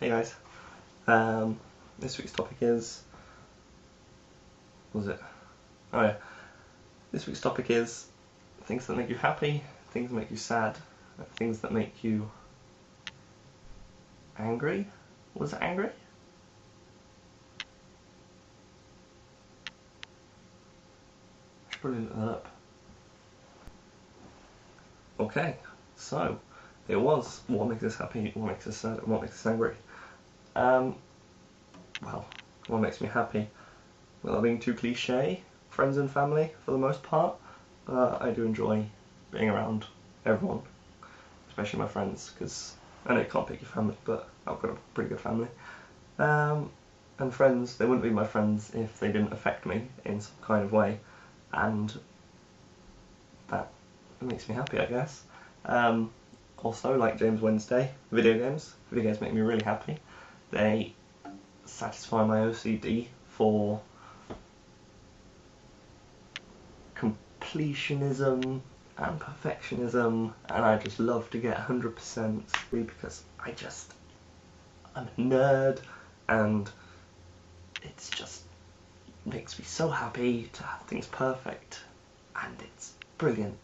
Hey guys. This week's topic is... What was it? Oh yeah. This week's topic is things that make you happy, things that make you sad, things that make you angry. Was it angry? I should probably look that up. Okay, so it was what makes us happy, what makes us sad, and what makes us angry. Well, what makes me happy? Without being too cliche, friends and family for the most part. I do enjoy being around everyone, especially my friends, because I know you can't pick your family, but I've got a pretty good family. And friends, they wouldn't be my friends if they didn't affect me in some kind of way, and that makes me happy, I guess. Also, like James Wednesday, video games. Video games make me really happy. They satisfy my OCD for completionism and perfectionism, and I just love to get 100% because I'm a nerd, and it's just makes me so happy to have things perfect, and it's brilliant.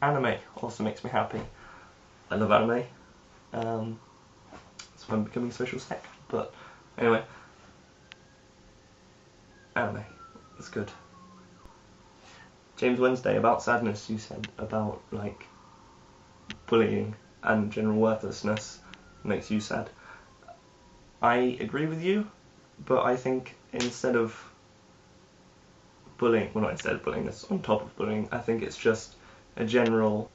Anime also makes me happy. I love anime. That's why I'm becoming social sec. But anyway, anime is good. James Wednesday, about sadness, you said about like bullying and general worthlessness makes you sad. I agree with you, but I think instead of bullying, well, not instead of bullying, that's on top of bullying, I think it's just a general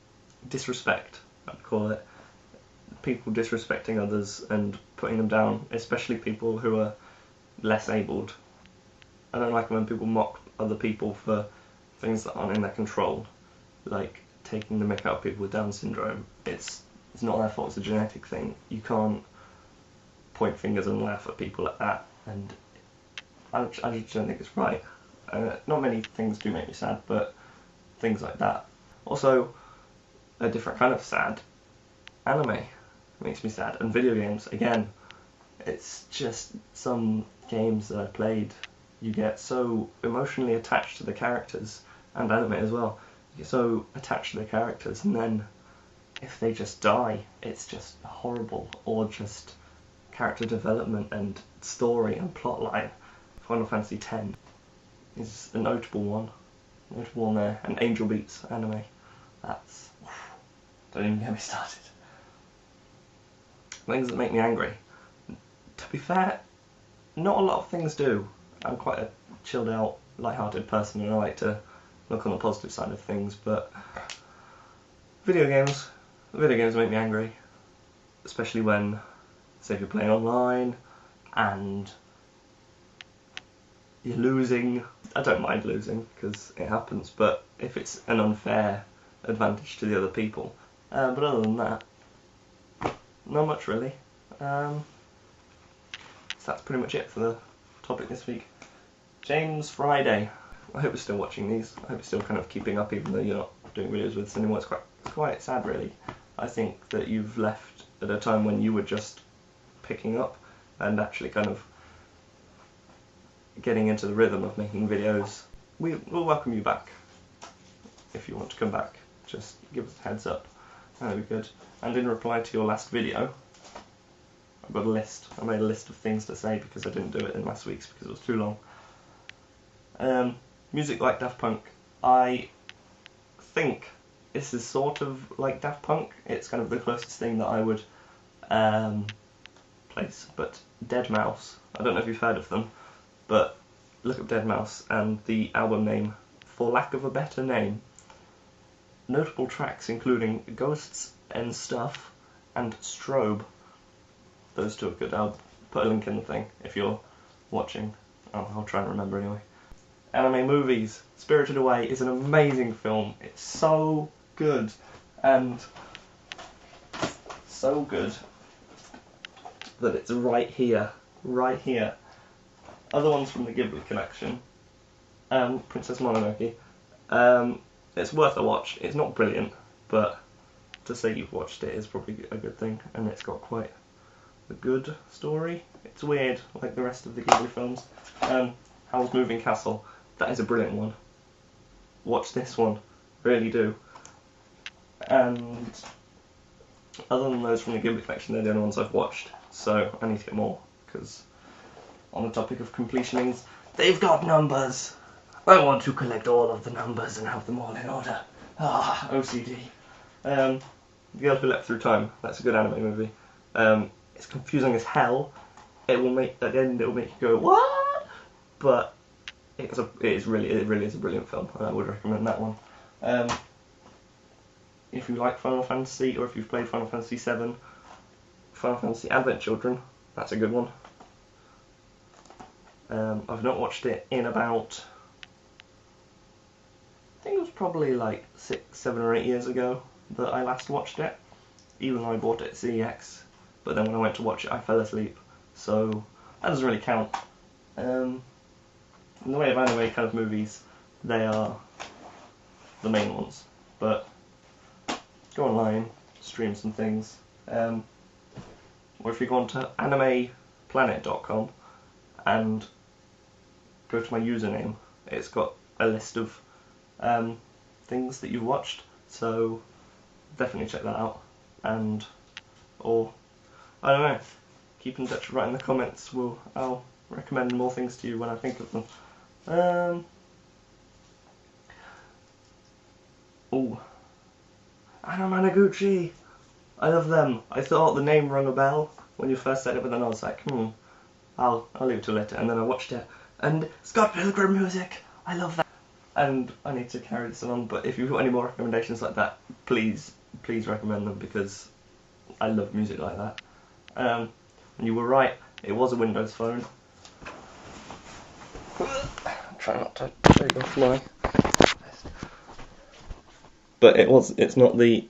disrespect, I'd call it. People disrespecting others and putting them down, especially people who are less abled. I don't like when people mock other people for things that aren't in their control, like taking the mick out of people with Down syndrome. It's not their fault, it's a genetic thing. You can't point fingers and laugh at people like that, and I just don't think it's right. Not many things do make me sad, but things like that. Also, a different kind of sad, anime makes me sad, and video games, again, it's just some games that I played, you get so emotionally attached to the characters, and anime as well, you get so attached to the characters, and then if they just die, it's just horrible, or just character development and story and plotline. Final Fantasy X is a notable one there, and Angel Beats anime. That's... don't even get me started. Things that make me angry. To be fair, not a lot of things do. I'm quite a chilled out, light-hearted person, and I like to look on the positive side of things, but video games make me angry, especially when, say, if you're playing online and you're losing. I don't mind losing because it happens, but if it's an unfair advantage to the other people. But other than that, not much really. So that's pretty much it for the topic this week. James Friday. I hope you're still watching these. I hope you're still kind of keeping up, even though you're not doing videos with us anymore. It's quite sad, really. I think that you've left at a time when you were just picking up and actually kind of getting into the rhythm of making videos. We'll welcome you back if you want to come back. Just give us a heads up. That'd be good. And in reply to your last video, I've got a list. I made a list of things to say because I didn't do it in last week's because it was too long. Music like Daft Punk. I think this is sort of like Daft Punk. It's kind of the closest thing that I would place. But Deadmau5. I don't know if you've heard of them, but look up Deadmau5 and the album name, for lack of a better name. Notable tracks including Ghosts and Stuff and Strobe. Those two are good. I'll put a link in the thing if you're watching. I'll try and remember anyway. Anime movies. Spirited Away is an amazing film. It's so good, and so good that it's right here. Other ones from the Ghibli collection. Princess Mononoke. It's worth a watch. It's not brilliant, but to say you've watched it is probably a good thing, and it's got quite a good story. It's weird, like the rest of the Ghibli films. Howl's Moving Castle, that is a brilliant one. Watch this one, really do. And other than those from the Ghibli collection, they're the only ones I've watched, so I need to get more, because on the topic of completionings, they've got numbers. I want to collect all of the numbers and have them all in order. Ah, OCD. The Girl Who Leapt Through Time, that's a good anime movie. It's confusing as hell. It will make, at the end, it will make you go, what? But it really is a brilliant film, and I would recommend that one. If you like Final Fantasy, or if you've played Final Fantasy VII, Final Fantasy Advent Children, that's a good one. I've not watched it in about, I think it was probably like 6, 7 or 8 years ago that I last watched it, even though I bought it at CEX, but then when I went to watch it I fell asleep, so that doesn't really count. In the way of anime kind of movies, they are the main ones, but go online, stream some things, or if you go on to animeplanet.com and go to my username, it's got a list of things that you've watched, so definitely check that out. And, or, I don't know, keep in touch, write in the comments, I'll recommend more things to you when I think of them. Anna Managuchi! I love them. I thought the name rang a bell when you first said it, but then I was like, I'll leave it till later, and then I watched it, and Scott Pilgrim music! I love that! And I need to carry this on, but if you've got any more recommendations like that, please recommend them, because I love music like that. And you were right, it was a Windows phone. Try not to shake off my vest. But it's not the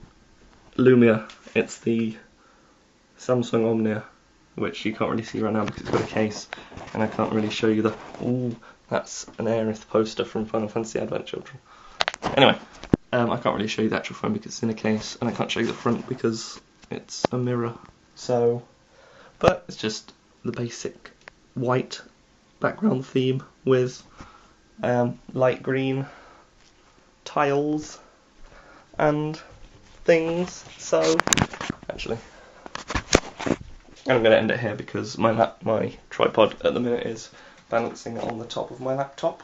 Lumia, it's the Samsung Omnia, which you can't really see right now because it's got a case, and I can't really show you the... Ooh, that's an Aerith poster from Final Fantasy Advent Children. Anyway, I can't really show you the actual phone because it's in a case, and I can't show you the front because it's a mirror. So, but it's just the basic white background theme with light green tiles and things. So, actually, I'm going to end it here because my tripod at the minute is balancing on the top of my laptop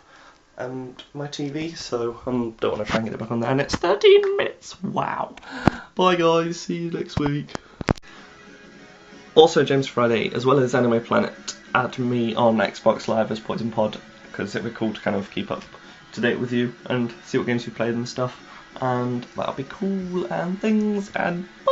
and my TV, so I don't want to try and get it back on there. And it's 13 minutes. Wow. Bye guys. See you next week. Also, James Friday, as well as Anime Planet, add me on Xbox Live as Poison Pod, because it'd be cool to kind of keep up to date with you and see what games you played and stuff. And that'll be cool and things, and bye!